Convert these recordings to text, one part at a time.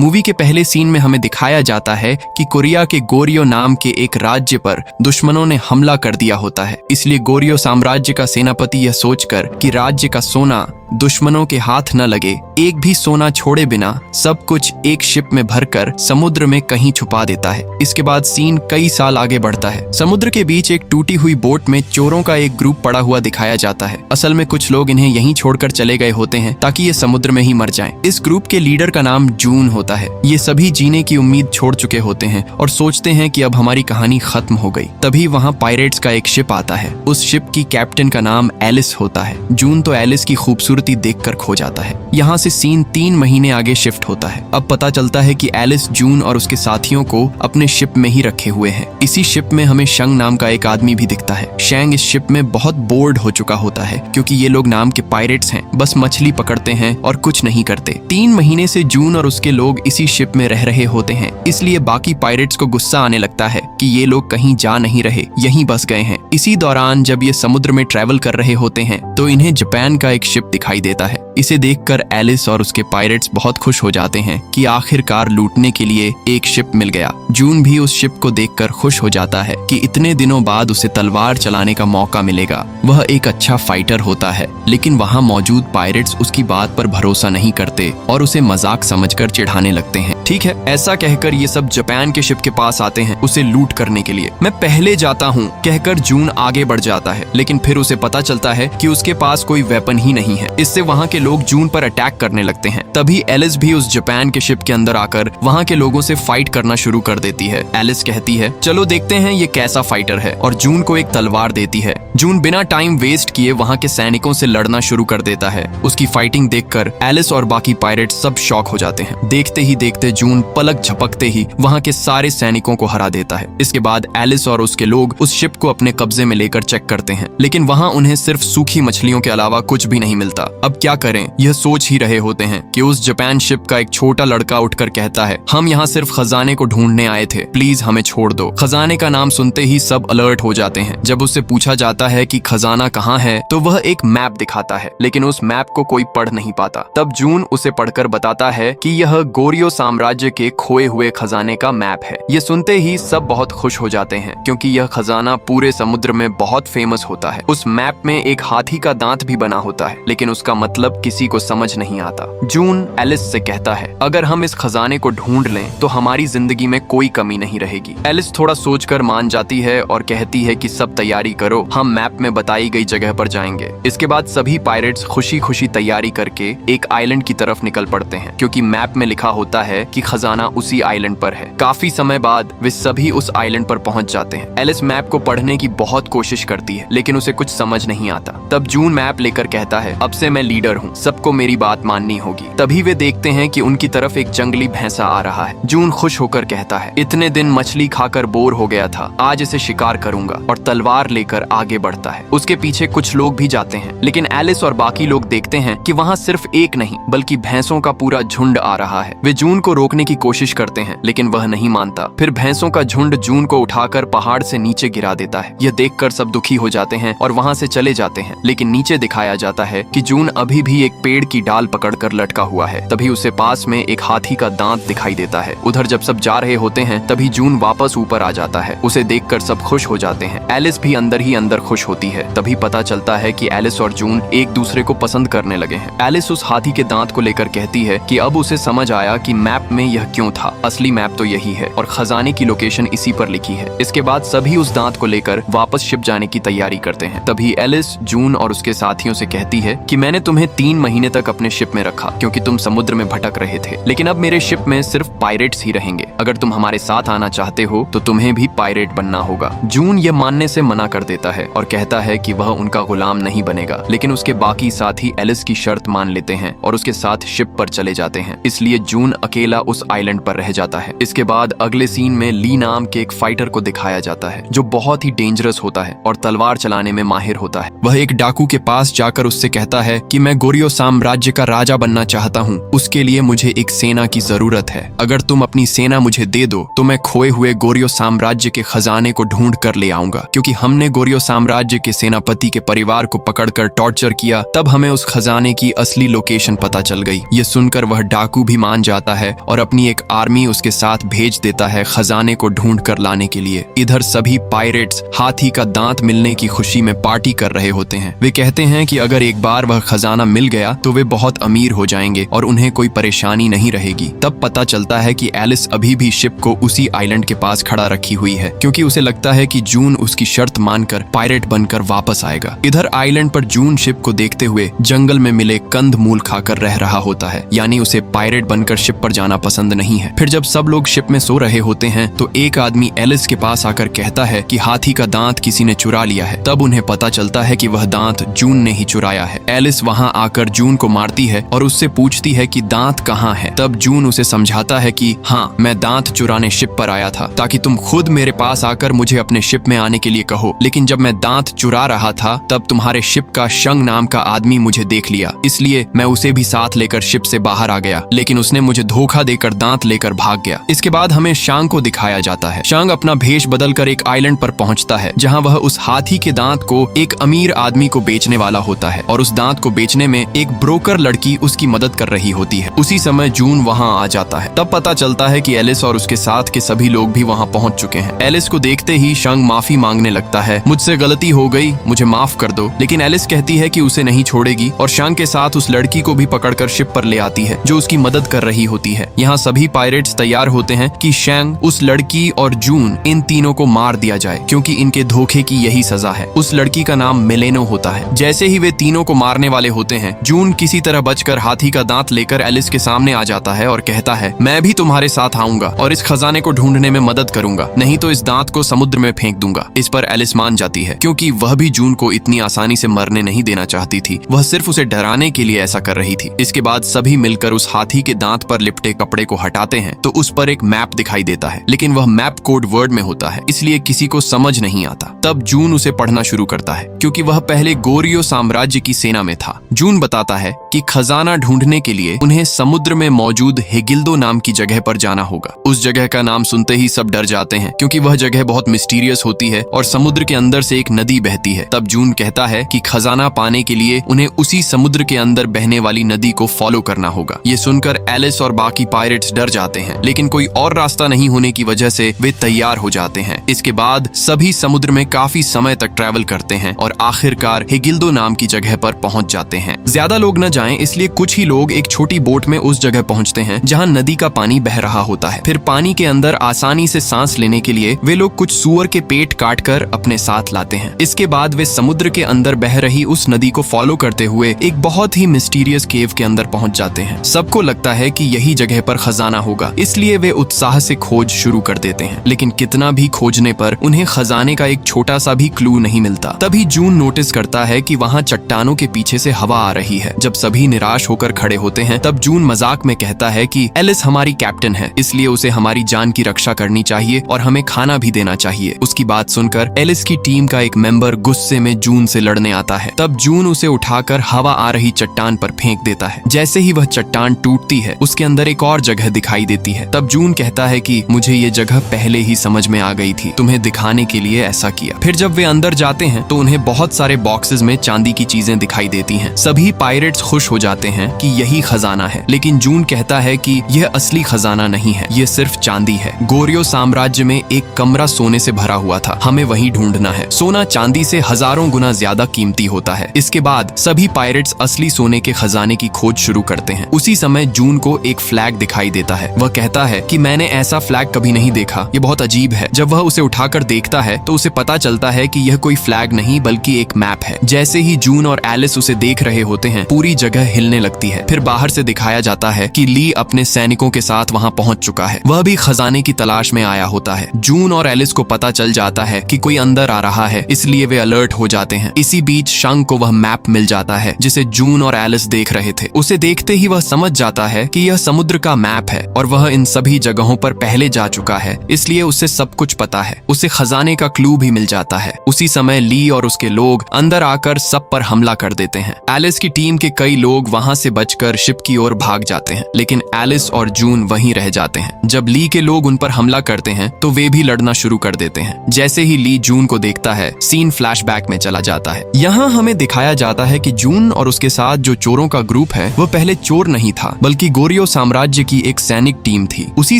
Movie के पहले scene में हमें दिखाया जाता है कि कोरिया के गोरियो नाम के एक राज्य पर दुश्मनों ने हमला कर दिया होता है। इसलिए गोरियो साम्राज्य का सेनापति यह सोचकर कि राज्य का सोना दुश्मनों के हाथ न लगे, एक भी सोना छोड़े बिना सब कुछ एक शिप में भरकर समुद्र में कहीं छुपा देता है। इसके बाद सीन कई साल आगे बढ़ता है। समुद्र के बीच एक टूटी हुई बोट में चोरों का एक ग्रुप पड़ा हुआ दिखाया जाता है। असल में कुछ लोग इन्हें यहीं छोड़कर चले गए होते हैं ताकि ये समुद्र में ही मर जाएं। इस ग्रुप के लीडर का नाम जून होता है। ये सभी जीने की उम्मीद छोड़ चुके होते हैं और सोचते हैं कि अब हमारी कहानी खत्म हो गई। तभी वहाँ पायरेट्स का एक शिप आता है। उस शिप की कैप्टन का नाम एलिस होता है। जून तो एलिस की खूबसूरती देखकर खो जाता है। यहाँ से सीन 3 महीने आगे शिफ्ट होता है। अब पता चलता है कि एलिस जून और उसके साथियों को अपने शिप में ही रखे हुए हैं। इसी शिप में हमें शंग नाम का एक आदमी भी दिखता है। शैंग इस शिप में बहुत बोर्ड हो चुका होता है क्योंकि ये लोग नाम के पायरेट्स हैं, बस मछली पकड़ते हैं और कुछ नहीं करते। 3 महीने से जून और उसके लोग इसी शिप में रह रहे होते हैं, इसलिए बाकी पायरेट्स को गुस्सा आने लगता है कि ये लोग कहीं जा नहीं रहे, यहीं बस गए हैं। इसी दौरान जब ये समुद्र में ट्रैवल कर रहे होते हैं तो इन्हें जापान का एक शिप दिखाई देता है। इसे देखकर एलिस और उसके पायरेट्स बहुत खुश हो जाते हैं कि आखिरकार लूटने के लिए एक शिप मिल गया। जून भी उस शिप को देखकर खुश हो जाता है कि इतने दिनों बाद उसे तलवार चलाने का मौका मिलेगा। वह एक अच्छा फाइटर होता है, लेकिन वहाँ मौजूद पायरेट्स उसकी बात पर भरोसा नहीं करते और उसे मजाक समझकर चिढ़ाने लगते हैं। ठीक है, ऐसा कहकर ये सब जापान के शिप के पास आते हैं उसे लूट करने के लिए। मैं पहले जाता हूँ कहकर जून आगे बढ़ जाता है, लेकिन फिर उसे पता चलता है कि उसके पास कोई वेपन ही नहीं है। इससे वहाँ के लोग जून पर अटैक करने लगते हैं। तभी एलिस भी उस जापान के शिप के अंदर आकर वहाँ के लोगों से फाइट करना शुरू कर देती है। एलिस कहती है चलो देखते हैं ये कैसा फाइटर है, और जून को एक तलवार देती है। जून बिना टाइम वेस्ट किए वहाँ के सैनिकों से लड़ना शुरू कर देता है। उसकी फाइटिंग देखकर एलिस और बाकी पायरेट सब शॉक हो जाते हैं। देखते ही देखते जून पलक झपकते ही वहाँ के सारे सैनिकों को हरा देता है। इसके बाद एलिस और उसके लोग उस शिप को अपने कब्जे में लेकर चेक करते हैं, लेकिन वहाँ उन्हें सिर्फ सूखी मछलियों के अलावा कुछ भी नहीं मिलता। अब क्या करें यह सोच ही रहे होते हैं कि उस जापान शिप का एक छोटा लड़का उठकर कहता है हम यहाँ सिर्फ खजाने को ढूंढने आए थे, प्लीज हमें छोड़ दो। खजाने का नाम सुनते ही सब अलर्ट हो जाते हैं। जब उससे पूछा जाता है कि खजाना कहाँ है तो वह एक मैप दिखाता है, लेकिन उस मैप को कोई पढ़ नहीं पाता। तब जून उसे पढ़कर बताता है कि यह गोरियो साम्राज्य के खोए हुए खजाने का मैप है। ये सुनते ही सब बहुत खुश हो जाते हैं क्योंकि यह खजाना पूरे समुद्र में बहुत फेमस होता है। उस मैप में एक हाथी का दांत भी बना होता है, लेकिन उसका मतलब किसी को समझ नहीं आता। जून एलिस से कहता है अगर हम इस खजाने को ढूंढ लें तो हमारी जिंदगी में कोई कमी नहीं रहेगी। एलिस थोड़ा सोचकर मान जाती है और कहती है कि सब तैयारी करो, हम मैप में बताई गई जगह पर जाएंगे। इसके बाद सभी पायरेट्स खुशी खुशी तैयारी करके एक आइलैंड की तरफ निकल पड़ते हैं क्योंकि मैप में लिखा होता है कि खजाना उसी आइलैंड पर है। काफी समय बाद वे सभी उस आइलैंड पर पहुंच जाते हैं। एलिस मैप को पढ़ने की बहुत कोशिश करती है, लेकिन उसे कुछ समझ नहीं आता। तब जून मैप लेकर कहता है अब से मैं लीडर हूँ, सबको मेरी बात माननी होगी। तभी वे देखते हैं कि उनकी तरफ एक जंगली भैंसा आ रहा है। जून खुश होकर कहता है इतने दिन मछली खाकर बोर हो गया था, आज इसे शिकार करूंगा, और तलवार लेकर आगे बढ़ता है। उसके पीछे कुछ लोग भी जाते हैं, लेकिन एलिस और बाकी लोग देखते हैं कि वहाँ सिर्फ एक नहीं बल्कि भैंसों का पूरा झुंड आ रहा है। वे जून को रोकने की कोशिश करते हैं, लेकिन वह नहीं मानता। फिर भैंसों का झुंड जून को उठाकर पहाड़ से नीचे गिरा देता है। यह देखकर सब दुखी हो जाते हैं और वहाँ से चले जाते हैं, लेकिन नीचे दिखाया जाता है कि जून अभी भी एक पेड़ की डाल पकड़कर लटका हुआ है। तभी उसे पास में एक हाथी का दांत दिखाई देता है। उधर जब सब जा रहे होते हैं तभी जून वापस ऊपर आ जाता है। उसे देखकर सब खुश हो जाते हैं। एलिस भी अंदर ही अंदर खुश होती है। तभी पता चलता है कि एलिस और जून एक दूसरे को पसंद करने लगे हैं। एलिस उस हाथी के दांत को लेकर कहती है कि अब उसे समझ आया कि मैप में यह क्यों था, असली मैप तो यही है और खजाने की लोकेशन इसी पर लिखी है। इसके बाद सभी उस दांत को लेकर वापस शिप जाने की तैयारी करते हैं। तभी एलिस जून और उसके साथियों से कहती है कि मैंने तुम्हें 3 महीने तक अपने शिप में रखा क्योंकि तुम समुद्र में भटक रहे थे, लेकिन अब मेरे शिप में सिर्फ पायरेट्स ही रहेंगे। अगर तुम हमारे साथ आना चाहते हो तो तुम्हें भी पायरेट बनना होगा। जून ये मानने से मना कर देता है और कहता है कि वह उनका गुलाम नहीं बनेगा, लेकिन उसके बाकी साथी एलिस की शर्त मान लेते हैं और उसके साथ शिप पर चले जाते हैं। इसलिए जून अकेला उस आइलैंड पर रह जाता है। इसके बाद अगले सीन में ली नाम के एक फाइटर को दिखाया जाता है जो बहुत ही डेंजरस होता है और तलवार चलाने में माहिर होता है। वह एक डाकू के पास जाकर उससे कहता है कि मैं गोरियो गोरियो साम्राज्य का राजा बनना चाहता हूँ। उसके लिए मुझे एक सेना की जरूरत है। अगर तुम अपनी सेना मुझे दे दो तो मैं खोए हुए गोरियो साम्राज्य के खजाने को ढूंढ कर ले आऊंगा। क्योंकि हमने गोरियो साम्राज्य के सेनापति के परिवार को पकड़कर टॉर्चर किया, तब हमें उस खजाने की असली लोकेशन पता चल गई। ये सुनकर वह डाकू भी मान जाता है और अपनी एक आर्मी उसके साथ भेज देता है खजाने को ढूंढ कर लाने के लिए। इधर सभी पायरेट्स हाथी का दांत मिलने की खुशी में पार्टी कर रहे होते हैं। वे कहते हैं कि अगर एक बार वह खजाना मिल गया तो वे बहुत अमीर हो जाएंगे और उन्हें कोई परेशानी नहीं रहेगी। तब पता चलता है कि एलिस अभी भी शिप को उसी आइलैंड के पास खड़ा रखी हुई है, क्योंकि उसे लगता है कि जून उसकी शर्त मानकर पायरेट बनकर वापस आएगा। इधर आइलैंड पर जून शिप को देखते हुए जंगल में मिले कंद मूल खाकर रह रहा होता है, यानी उसे पायरेट बनकर शिप पर जाना पसंद नहीं है। फिर जब सब लोग शिप में सो रहे होते हैं तो एक आदमी एलिस के पास आकर कहता है कि हाथी का दांत किसी ने चुरा लिया है। तब उन्हें पता चलता है कि वह दांत जून ने ही चुराया है। एलिस वहां आकर जून को मारती है और उससे पूछती है कि दांत कहाँ है। तब जून उसे समझाता है कि हाँ, मैं दांत चुराने शिप पर आया था ताकि तुम खुद मेरे पास आकर मुझे अपने शिप में आने के लिए कहो, लेकिन जब मैं दांत चुरा रहा था तब तुम्हारे शिप का शंग नाम का आदमी मुझे देख लिया, इसलिए मैं उसे भी साथ लेकर शिप से बाहर आ गया, लेकिन उसने मुझे धोखा देकर दांत लेकर भाग गया। इसके बाद हमें शांग को दिखाया जाता है। शांग अपना भेष बदलकर एक आइलैंड पर पहुंचता है जहां वह उस हाथी के दांत को एक अमीर आदमी को बेचने वाला होता है और उस दांत को बेचने में एक ब्रोकर लड़की उसकी मदद कर रही होती है। उसी समय जून वहां आ जाता है। तब पता चलता है कि एलिस और उसके साथ के सभी लोग भी वहां पहुंच चुके हैं। एलिस को देखते ही शांग माफी मांगने लगता है, मुझसे गलती हो गई, मुझे माफ कर दो। लेकिन एलिस कहती है कि उसे नहीं छोड़ेगी और शांग के साथ उस लड़की को भी पकड़कर शिप पर ले आती है जो उसकी मदद कर रही होती है। यहाँ सभी पायरेट्स तैयार होते हैं कि शांग, उस लड़की और जून, इन तीनों को मार दिया जाए, क्योंकि इनके धोखे की यही सजा है। उस लड़की का नाम मिलेनो होता है। जैसे ही वे तीनों को मारने वाले होते हैं, जून किसी तरह बचकर हाथी का दांत लेकर एलिस के सामने आ जाता है और कहता है, मैं भी तुम्हारे साथ आऊंगा और इस खजाने को ढूंढने में मदद करूंगा, नहीं तो इस दांत को समुद्र में फेंक दूंगा। इस पर एलिस मान जाती है, क्योंकि वह भी जून को इतनी आसानी से मरने नहीं देना चाहती थी। वह सिर्फ उसे डराने के लिए ऐसा कर रही थी। इसके बाद सभी मिलकर उस हाथी के दांत पर लिपटे कपड़े को हटाते हैं तो उस पर एक मैप दिखाई देता है, लेकिन वह मैप कोड वर्ड में होता है, इसलिए किसी को समझ नहीं आता। तब जून उसे पढ़ना शुरू करता है, क्योंकि वह पहले गोरियो साम्राज्य की सेना में था। जून बताता है कि खजाना ढूंढने के लिए उन्हें समुद्र में मौजूद हेगिल्दो नाम की जगह पर जाना होगा। उस जगह का नाम सुनते ही सब डर जाते हैं, क्योंकि वह जगह बहुत मिस्टीरियस होती है और समुद्र के अंदर से एक नदी बहती है। तब जून कहता है कि खजाना पाने के लिए उन्हें उसी समुद्र के अंदर बहने वाली नदी को फॉलो करना होगा। ये सुनकर एलिस और बाकी पायरेट्स डर जाते हैं, लेकिन कोई और रास्ता नहीं होने की वजह से वे तैयार हो जाते हैं। इसके बाद सभी समुद्र में काफी समय तक ट्रैवल करते हैं और आखिरकार हेगिल्दो नाम की जगह पर पहुंच जाते हैं। ज्यादा लोग न जाएं, इसलिए कुछ ही लोग एक छोटी बोट में उस जगह पहुंचते हैं जहां नदी का पानी बह रहा होता है। फिर पानी के अंदर आसानी से सांस लेने के लिए वे लोग कुछ सूअर के पेट काटकर अपने साथ लाते हैं। इसके बाद वे समुद्र के अंदर बह रही उस नदी को फॉलो करते हुए एक बहुत ही मिस्टीरियस केव के अंदर पहुंच जाते हैं। सबको लगता है कि यही जगह पर खजाना होगा, इसलिए वे उत्साह से खोज शुरू कर देते हैं, लेकिन कितना भी खोजने पर उन्हें खजाने का एक छोटा सा भी क्लू नहीं मिलता। तभी जून नोटिस करता है कि वहां चट्टानों के पीछे से हवा आ रही है। जब सभी निराश होकर खड़े होते हैं, तब जून मजाक में कहता है कि एलिस हमारी कैप्टन है, इसलिए उसे हमारी जान की रक्षा करनी चाहिए और हमें खाना भी देना चाहिए। उसकी बात सुनकर एलिस की टीम का एक मेंबर गुस्से में जून से लड़ने आता है। तब जून उसे उठाकर हवा आ रही चट्टान पर फेंक देता है। जैसे ही वह चट्टान टूटती है, उसके अंदर एक और जगह दिखाई देती है। तब जून कहता है कि मुझे ये जगह पहले ही समझ में आ गई थी, तुम्हें दिखाने के लिए ऐसा किया। फिर जब वे अंदर जाते हैं तो उन्हें बहुत सारे बॉक्सेस में चांदी की चीजें दिखाई देती हैं। सभी पायरेट्स खुश हो जाते हैं कि यही खजाना है, लेकिन जून कहता है कि यह असली खजाना नहीं है, ये सिर्फ चांदी है। गोरियो साम्राज्य में एक कमरा सोने से भरा हुआ था, हमें वही ढूंढना है। सोना चांदी से हजारों गुना ज्यादा कीमती होता है। इसके बाद सभी पायरेट्स असली सोने के खजाने की खोज शुरू करते हैं। उसी समय जून को एक फ्लैग दिखाई देता है। वह कहता है कि मैंने ऐसा फ्लैग कभी नहीं देखा, ये बहुत अजीब है। जब वह उसे उठाकर देखता है तो उसे पता चलता है कि यह कोई फ्लैग नहीं बल्कि एक मैप है। जैसे ही जून और एलिस उसे देख रहे होते हैं, पूरी जगह हिलने लगती है। फिर बाहर से दिखाया जाता है कि ली अपने सैनिकों के साथ वहां पहुंच चुका है। वह भी खजाने की तलाश में आया होता है। जून और एलिस को पता चल जाता है कि कोई अंदर आ रहा है, इसलिए वे अलर्ट हो जाते हैं। इसी बीच शंग को वह मैप मिल जाता है जिसे जून और एलिस देख रहे थे। उसे देखते ही वह समझ जाता है कि यह समुद्र का मैप है और वह इन सभी जगहों पर पहले जा चुका है, इसलिए उसे सब कुछ पता है। उसे खजाने का क्लू भी मिल जाता है। उसी समय ली और उसके लोग अंदर आकर सब पर हमला कर देते हैं। एलिस की टीम के कई लोग वहां से बचकर शिप की ओर भाग जाते हैं, लेकिन एलिस और जून वहीं रह जाते हैं। जब ली के लोग उन पर हमला करते हैं तो वे भी लड़ना शुरू कर देते हैं। जैसे ही ली जून को देखता है, सीन फ्लैशबैक में चला जाता है। यहाँ हमें दिखाया जाता है कि जून और उसके साथ जो चोरों का ग्रुप है वह पहले चोर नहीं था, बल्कि गोरियो साम्राज्य की एक सैनिक टीम थी। उसी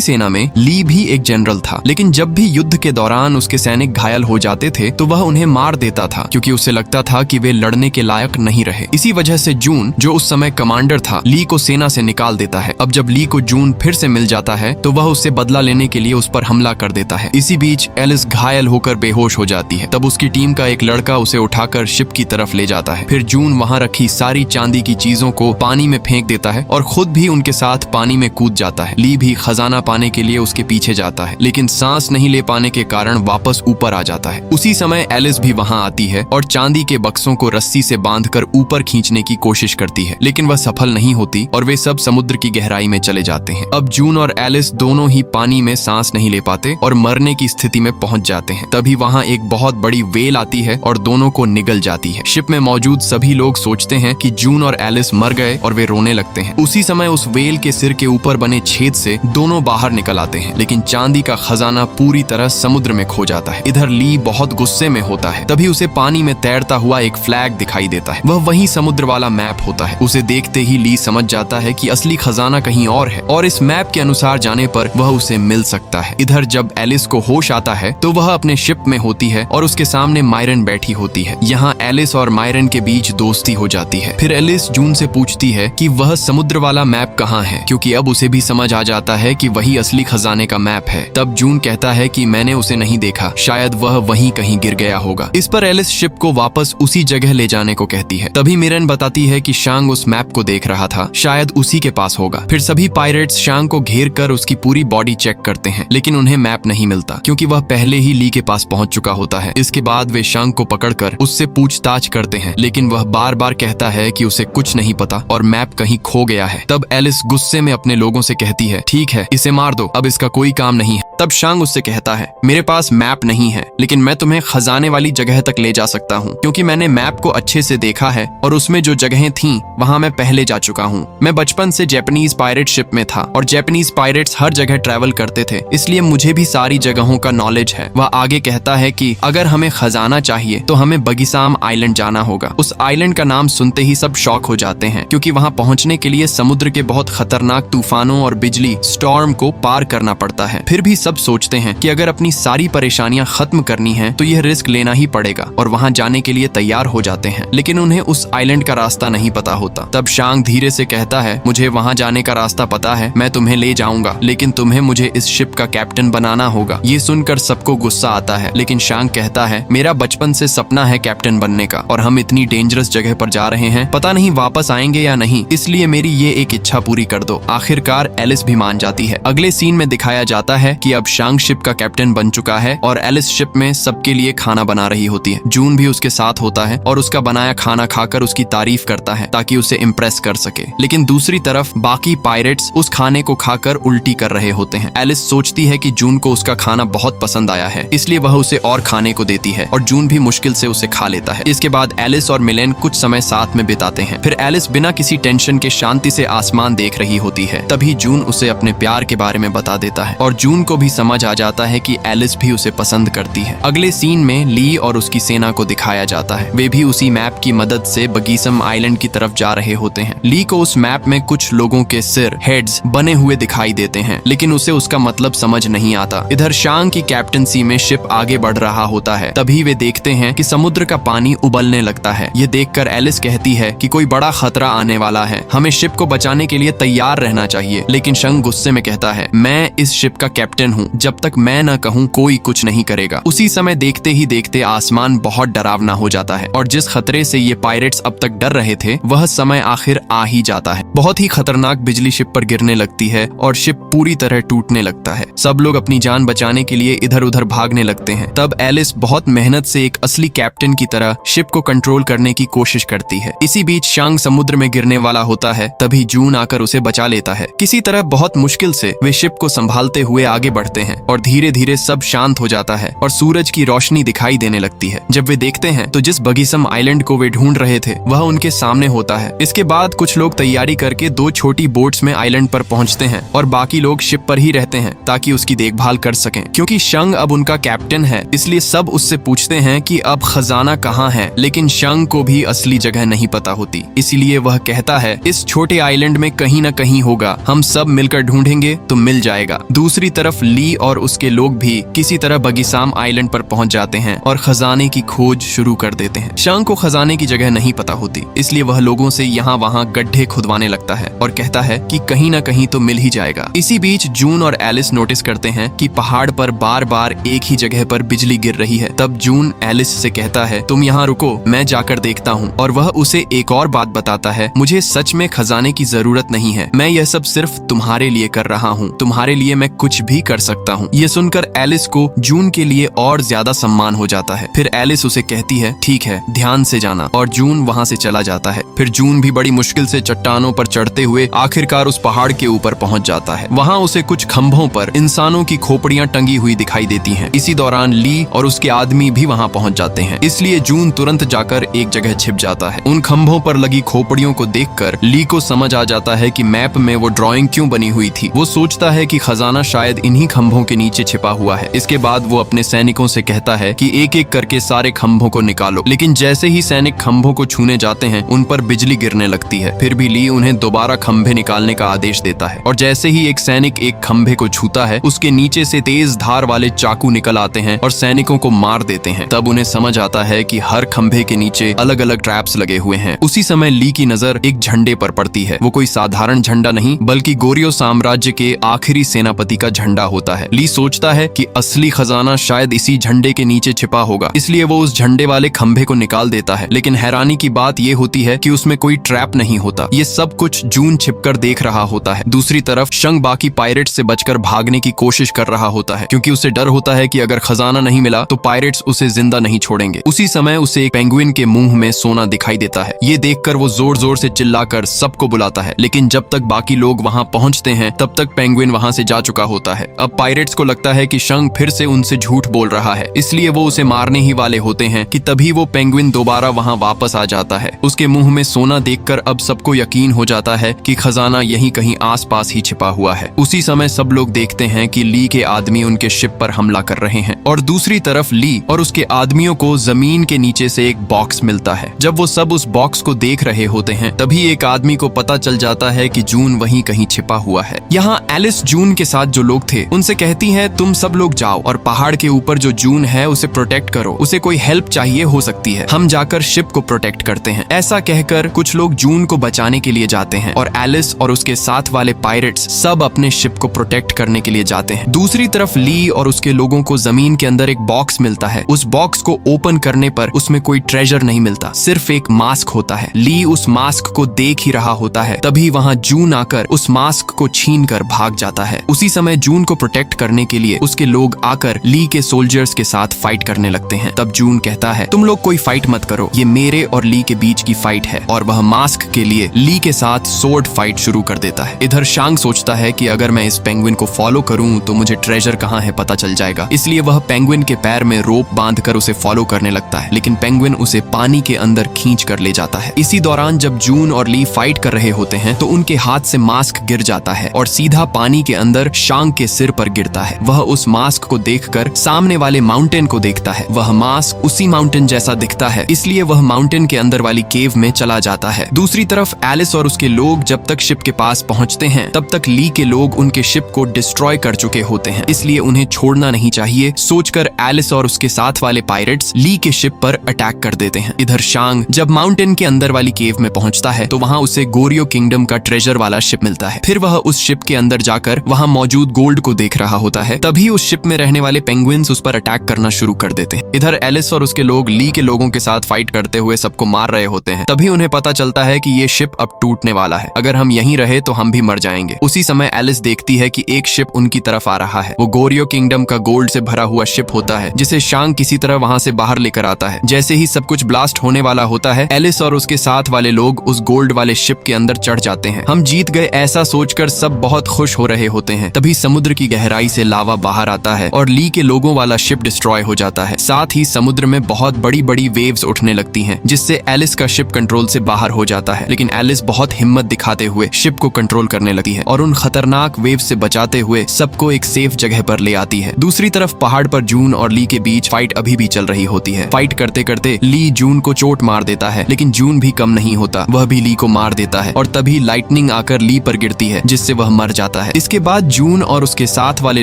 सेना में ली भी एक जनरल था, लेकिन जब भी युद्ध के दौरान उसके सैनिक घायल हो जाते थे तो वह उन्हें मार देता था, क्योंकि उसे लगता था कि वे लड़ने के लायक नहीं रहे। इसी वजह से जून, जो उस समय कमांडर था, ली को सेना से निकाल देता है। अब जब ली को जून फिर से मिल जाता है तो वह उससे बदला लेने के लिए उस पर हमला कर देता है। इसी बीच एलिस घायल होकर बेहोश हो जाती है। तब उसकी टीम का एक लड़का उसे उठाकर शिप की तरफ ले जाता है। फिर जून वहां रखी सारी चांदी की चीजों को पानी में फेंक देता है और खुद भी उनके साथ पानी में कूद जाता है। ली भी खजाना पाने के लिए उसके पीछे जाता है, लेकिन सांस नहीं ले पाने के कारण वापस ऊपर आ जाता है। उसी समय एलिस भी वहां आती है और चांदी के बक्सों को रस्सी से बांधकर ऊपर खींचने की कोशिश करती है, लेकिन वह सफल नहीं होती और वे सब समुद्र की गहराई में चले जाते हैं। अब जून और एलिस दोनों ही पानी में सांस नहीं ले पाते और मरने की स्थिति में पहुंच जाते हैं। तभी वहां एक बहुत बड़ी वेल आती है और दोनों को निगल जाती है। शिप में मौजूद सभी लोग सोचते हैं कि जून और एलिस मर गए और वे रोने लगते हैं। उसी समय उस वेल के सिर के ऊपर बने छेद से दोनों बाहर निकल आते हैं, लेकिन चांदी का खजाना पूरी तरह समुद्र में खो जाता है। इधर ली बहुत गुस्से में होता है। तभी उसे पानी में तैरता हुआ एक फ्लैग दिखाई देता है। वह वही समुद्र वाला मैप होता है। उसे देखते ही ली समझ जाता है कि असली खजाना कहीं और है और इस मैप के अनुसार जाने पर वह उसे मिल सकता है। इधर जब एलिस को होश आता है तो वह अपने शिप में होती है और उसके सामने मायरन बैठी होती है। यहाँ एलिस और मायरन के बीच दोस्ती हो जाती है। फिर एलिस जून से पूछती है कि वह समुद्र वाला मैप कहाँ है, क्योंकि अब उसे भी समझ आ जाता है कि वही असली खजाने का मैप है। तब जून कहता है कि मैंने उसे नहीं देखा, शायद वह वहीं कहीं गिर गया होगा। इस पर एलिस शिप को वापस उसी जगह ले जाने को कहती है। तभी मिरन बताती है कि शांग उस मैप को देख रहा था, शायद उसी के पास होगा। फिर सभी पायरेट्स शांग को घेर कर उसकी पूरी बॉडी चेक करते हैं, लेकिन उन्हें मैप नहीं मिलता, क्योंकि वह पहले ही ली के पास पहुंच चुका होता है। इसके बाद वे शांग को पकड़कर उससे पूछताछ करते हैं, लेकिन वह बार बार कहता है कि उसे कुछ नहीं पता और मैप कहीं खो गया है। तब एलिस गुस्से में अपने लोगों से कहती है, ठीक है, इसे मार दो, अब इसका कोई काम नहीं है। तब शांग उससे कहता है, मेरे पास मैप नहीं है, लेकिन मैं तुम्हें खजाने वाली जगह तक ले जा सकता हूँ, क्योंकि मैंने मैप को अच्छे से देखा है और उसमें जो जगहें थीं वहाँ मैं पहले जा चुका हूँ। मैं बचपन से जापानीज पायरेट शिप में था और जापानीज पायरेट्स हर जगह ट्रैवल करते थे, इसलिए मुझे भी सारी जगहों का नॉलेज है। वह आगे कहता है कि अगर हमें खजाना चाहिए तो हमें बगीसाम आइलैंड जाना होगा। उस आइलैंड का नाम सुनते ही सब शॉक हो जाते हैं, क्योंकि वहाँ पहुँचने के लिए समुद्र के बहुत खतरनाक तूफानों और बिजली स्टॉर्म को पार करना पड़ता है। फिर भी सब सोचते हैं कि अगर अपनी सारी परेशानियां खत्म करनी है तो यह रिस्क लेना ही पड़ेगा और वहां जाने के लिए तैयार हो जाते हैं, लेकिन उन्हें उस आइलैंड का रास्ता नहीं पता होता। तब शांग धीरे से कहता है, मुझे वहां जाने का रास्ता पता है, मैं तुम्हें ले जाऊंगा, लेकिन तुम्हें मुझे इस शिप का कैप्टन बनाना होगा। ये सुनकर सबको गुस्सा आता है, लेकिन शांग कहता है, मेरा बचपन से सपना है कैप्टन बनने का और हम इतनी डेंजरस जगह पर जा रहे हैं, पता नहीं वापस आएंगे या नहीं, इसलिए मेरी ये एक इच्छा पूरी कर दो। आखिरकार एलिस भी मान जाती है। अगले सीन में दिखाया जाता है कि अब शांग शिप का कैप्टन बन चुका है और एलिस शिप में सबके लिए खाना बना रही होती है। जून भी उसके साथ होता है और उसका बनाया खाना खाकर उसकी तारीफ करता है ताकि उसे इम्प्रेस कर सके, लेकिन दूसरी तरफ बाकी पायरेट्स उस खाने को खाकर उल्टी कर रहे होते हैं। एलिस सोचती है कि जून को उसका खाना बहुत पसंद आया है, इसलिए वह उसे और खाने को देती है और जून भी मुश्किल से उसे खा लेता है। इसके बाद एलिस और मिलेन कुछ समय साथ में बिताते हैं। फिर एलिस बिना किसी टेंशन के शांति से आसमान देख रही होती है। तभी जून उसे अपने प्यार के बारे में बता देता है और जून को भी समझ आ जाता है कि एलिस भी उसे पसंद करती है। अगले सीन में ली और उसकी सेना को दिखाया जाता है। वे भी उसी मैप की मदद से बगीसम आइलैंड की तरफ जा रहे होते हैं। ली को उस मैप में कुछ लोगों के सिर हेड्स बने हुए दिखाई देते हैं, लेकिन उसे उसका मतलब समझ नहीं आता। इधर शांग की कैप्टनसी में शिप आगे बढ़ रहा होता है। तभी वे देखते हैं कि समुद्र का पानी उबलने लगता है। ये देखकर एलिस कहती है कि कोई बड़ा खतरा आने वाला है, हमें शिप को बचाने के लिए तैयार रहना चाहिए। लेकिन शांग गुस्से में कहता है, मैं इस शिप का कैप्टन हूँ, जब तक मैं न कहूँ कोई कुछ नहीं करेगा। उसी समय देखते ही देखते आसमान बहुत डरावना हो जाता है और जिस खतरे से ये पायरेट्स अब तक डर रहे थे वह समय आखिर आ ही जाता है। बहुत ही खतरनाक बिजली शिप पर गिरने लगती है और शिप पूरी तरह टूटने लगता है। सब लोग अपनी जान बचाने के लिए इधर उधर भागने लगते हैं। तब एलिस बहुत मेहनत से एक असली कैप्टन की तरह शिप को कंट्रोल करने की कोशिश करती है। इसी बीच शांग समुद्र में गिरने वाला होता है। तभी जून आकर उसे बचा लेता है। किसी तरह बहुत मुश्किल से वे शिप को संभालते हुए आगे बढ़ते हैं और धीरे धीरे सब शांत हो जाता है और सूरज की रोशनी दिखाई देने लगती है। जब वे देखते हैं तो जिस बगीसम आइलैंड को वे ढूंढ रहे थे वह उनके सामने होता है। इसके बाद कुछ लोग तैयारी करके 2 छोटी बोट्स में आइलैंड पर पहुंचते हैं और बाकी लोग शिप पर ही रहते हैं ताकि उसकी देखभाल कर सकें। क्योंकि शंग अब उनका कैप्टन है इसलिए सब उससे पूछते हैं कि अब खजाना कहाँ है, लेकिन शंग को भी असली जगह नहीं पता होती। इसीलिए वह कहता है इस छोटे आइलैंड में कहीं न कहीं होगा, हम सब मिलकर ढूंढेंगे तो मिल जाएगा। दूसरी तरफ ली और उसके लोग भी किसी तरह बगीसाम आइलैंड पर पहुंच जाते हैं और खजाने की खोज शुरू कर देते हैं। शंग को खजाने की जगह नहीं पता होती इसलिए वह लोगों से यहाँ वहाँ गड्ढे खुदवाने लगता है और कहता है कि कहीं न कहीं तो मिल ही जाएगा। इसी बीच जून और एलिस नोटिस करते हैं कि पहाड़ पर बार बार एक ही जगह पर बिजली गिर रही है। तब जून एलिस से कहता है तुम यहाँ रुको, मैं जाकर देखता हूँ। और वह उसे एक और बात बताता है, मुझे सच में खजाने की जरूरत नहीं है, मैं यह सब सिर्फ तुम्हारे लिए कर रहा हूँ, तुम्हारे लिए मैं कुछ भी कर सकता हूँ। ये सुनकर एलिस को जून के लिए और ज्यादा सम्मान हो जाता है। फिर एलिस उसे कहती है ठीक है, ध्यान से जाना, और जून वहाँ से चला जाता है। फिर जून भी बड़ी मुश्किल से चट्टानों पर चढ़ते हुए आखिरकार उस पहाड़ के ऊपर पहुंच जाता है। वहाँ उसे कुछ खंभों पर इंसानों की खोपड़ियां टंगी हुई दिखाई देती हैं। इसी दौरान ली और उसके आदमी भी वहाँ पहुंच जाते हैं, इसलिए जून तुरंत जाकर एक जगह छिप जाता है। उन खंभों पर लगी खोपड़ियों को देखकर ली को समझ आ जाता है कि मैप में वो ड्राइंग क्यों बनी हुई थी। वो सोचता है कि खजाना शायद इन्हीं खंभों के नीचे छिपा हुआ है। इसके बाद वो अपने सैनिकों से कहता है कि एक एक करके सारे खंभों को निकालो। लेकिन जैसे ही सैनिक खंभों को छूने जाते हैं उन पर बिजली गिरने लगती है। फिर भी ली उन्हें दोबारा खंभे निकालने का आदेश देता है और जैसे ही एक सैनिक एक खंभे को छूता है उसके नीचे से तेज धार वाले चाकू निकल आते हैं और सैनिकों को मार देते हैं। तब उन्हें समझ आता है कि हर खंभे के नीचे अलग अलग ट्रैप्स लगे हुए हैं। उसी समय ली की नजर एक झंडे पर पड़ती है। वो कोई साधारण झंडा नहीं बल्कि गोरियो साम्राज्य के आखिरी सेनापति का झंडा होता है। ली सोचता है कि असली खजाना शायद इसी झंडे के नीचे छिपा होगा, इसलिए वो उस झंडे वाले खंभे को निकाल देता है। लेकिन हैरानी की बात ये होती है कि उसमें कोई ट्रैप नहीं होता। ये सब कुछ जून छिपकर देख रहा होता है। दूसरी तरफ शंग बाकी पायरेट्स से बचकर भागने की कोशिश कर रहा होता है क्योंकि उसे डर होता है कि अगर खजाना नहीं मिला तो पायरेट्स उसे जिंदा नहीं छोड़ेंगे। उसी समय उसे एक पेंगुइन के मुंह में सोना दिखाई देता है। ये देखकर वो जोर जोर से चिल्लाकर सबको बुलाता है, लेकिन जब तक बाकी लोग वहाँ पहुँचते हैं तब तक पेंगुइन वहाँ से जा चुका होता है। अब पायरेट्स को लगता है कि शंग फिर से उनसे झूठ बोल रहा है, इसलिए वो उसे मारने ही वाले होते हैं कि तभी वो पेंगुइन दोबारा वहाँ वापस आ जाता है। उसके मुंह में सोना देखकर अब सबको यकीन हो जाता है कि खजाना यहीं कहीं आसपास ही छिपा हुआ है। उसी समय सब लोग देखते हैं कि ली के आदमी उनके शिप पर हमला कर रहे हैं और दूसरी तरफ ली और उसके आदमियों को जमीन के नीचे से एक बॉक्स मिलता है। जब वो सब उस बॉक्स को देख रहे होते हैं तभी एक आदमी को पता चल जाता है कि जून वहीं कहीं छिपा हुआ है। यहाँ एलिस जून के साथ जो लोग थे उनसे कहती है तुम सब लोग जाओ और पहाड़ के ऊपर जो जून है उसे प्रोटेक्ट करो, उसे कोई हेल्प चाहिए हो सकती है, हम जाकर शिप को प्रोटेक्ट करते हैं। ऐसा कहकर कुछ लोग जून को बचाने के लिए जाते हैं और एलिस और उसके साथ वाले पायरेट्स सब अपने शिप को प्रोटेक्ट करने के लिए जाते हैं। दूसरी तरफ ली और उसके लोगों को जमीन के अंदर एक बॉक्स मिलता है। उस बॉक्स को ओपन करने पर उसमें कोई ट्रेजर नहीं मिलता, सिर्फ एक मास्क होता है। ली उस मास्क को देख ही रहा होता है, तभी वहाँ जून आकर उस मास्क को छीन कर भाग जाता है। उसी समय जून को प्रोटेक्ट करने के लिए उसके लोग आकर ली के सोल्जर्स के साथ फाइट करने लगते हैं। तब जून कहता है तुम लोग कोई फाइट मत करो, ये मेरे और ली के बीच की फाइट है, और वह मास्क के लिए ली के साथ सोर्ड फाइट शुरू कर देता है। इधर शांग सोचता है कि अगर मैं इस पेंगुइन को फॉलो करूं तो मुझे ट्रेजर कहाँ है पता चल जाएगा, इसलिए वह पेंगुइन के पैर में रोप बांधकर उसे फॉलो करने लगता है। लेकिन पेंगुइन उसे पानी के अंदर खींच कर ले जाता है। इसी दौरान जब जून और ली फाइट कर रहे होते हैं तो उनके हाथ से मास्क गिर जाता है और सीधा पानी के अंदर शांग के सिर पर गिरता है। वह उस मास्क को देखकर सामने वाले माउंटेन को देखता है। वह मास्क उसी माउंटेन जैसा दिखता है, इसलिए वह माउंटेन के अंदर वाली केव में चला जाता है। दूसरी तरफ एलिस और उसके लोग जब तक शिप के पास पहुंचते हैं तब तक ली के लोग उनके शिप को डिस्ट्रॉय कर चुके होते हैं, इसलिए उन्हें छोड़ना नहीं चाहिए सोचकर एलिस और उसके साथ वाले पायरेट्स ली के शिप पर अटैक कर देते हैं। इधर शांग जब माउंटेन के अंदर वाली केव में पहुंचता है तो वहां उसे गोरियो किंगडम का ट्रेजर वाला शिप मिलता है। फिर वह उस शिप के अंदर जाकर वहां मौजूद गोल्ड को देख रहा होता है। तभी उस शिप में रहने वाले पेंगुइन्स उस पर अटैक करना शुरू कर देते हैं। इधर एलिस और उसके लोग ली के लोगों के साथ फाइट करते हुए सबको मार रहे होते हैं। तभी उन्हें पता चलता है कि ये शिप अब टूटने वाला है, अगर हम यहीं रहे तो हम भी मर जाएंगे। उसी समय एलिस देखती है कि एक शिप उनकी तरफ आ रहा है। वो गोरियो किंगडम का गोल्ड से भरा हुआ शिप होता है जिसे शांग किसी तरह वहां से बाहर लेकर आता है। जैसे ही सब कुछ ब्लास्ट होने वाला होता है एलिस और उसके साथ वाले लोग उस गोल्ड वाले शिप के अंदर चढ़ जाते हैं। हम जीत गए ऐसा सोचकर सब बहुत खुश हो रहे होते हैं। तभी समुद्र की गहराई से लावा बाहर आता है और ली के लोगों वाला शिप डिस्ट्रॉय हो जाता है। साथ ही समुद्र में बहुत बड़ी बड़ी वेव्स उठने लगती हैं, जिससे एलिस का शिप कंट्रोल से बाहर हो जाता है। लेकिन एलिस बहुत हिम्मत दिखाते हुए शिप को कंट्रोल करने लगती है और उन खतरनाक वेव्स से बचाते हुए सबको एक सेफ जगह पर ले आती है। दूसरी तरफ पहाड़ पर जून और ली के बीच फाइट अभी भी चल रही होती है। फाइट करते करते ली जून को चोट मार देता है, लेकिन जून भी कम नहीं होता, वह भी ली को मार देता है और तभी लाइटनिंग आकर ली पर गिरती है, जिससे वह मर जाता है। इसके बाद जून और उसके साथ वाले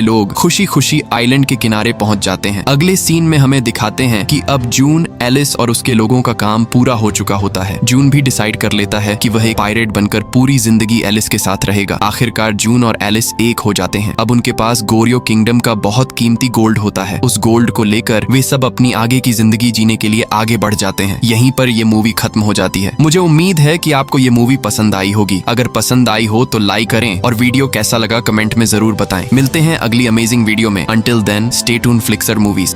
लोग खुशी खुशी आइलैंड के किनारे पहुंच जाते हैं। अगले सीन में हमें दिखाते हैं कि अब जून, एलिस और उसके लोगों का काम पूरा हो चुका होता है। जून भी डिसाइड कर लेता है कि वह एक पायरेट बनकर पूरी जिंदगी एलिस के साथ रहेगा। आखिरकार जून और एलिस एक हो जाते हैं। अब उनके पास गोरियो किंगडम का बहुत कीमती गोल्ड होता है। उस गोल्ड को लेकर वे सब अपनी आगे की जिंदगी जीने के लिए आगे बढ़ जाते हैं। यहीं पर ये मूवी खत्म हो जाती है। मुझे उम्मीद है कि आपको ये मूवी पसंद आई होगी। अगर पसंद आई हो तो लाइक करें और वीडियो कैसा लगा कमेंट में जरूर बताएं। मिलते हैं अगली अमेजिंग वीडियो में। Until then stay tuned Flixer movies.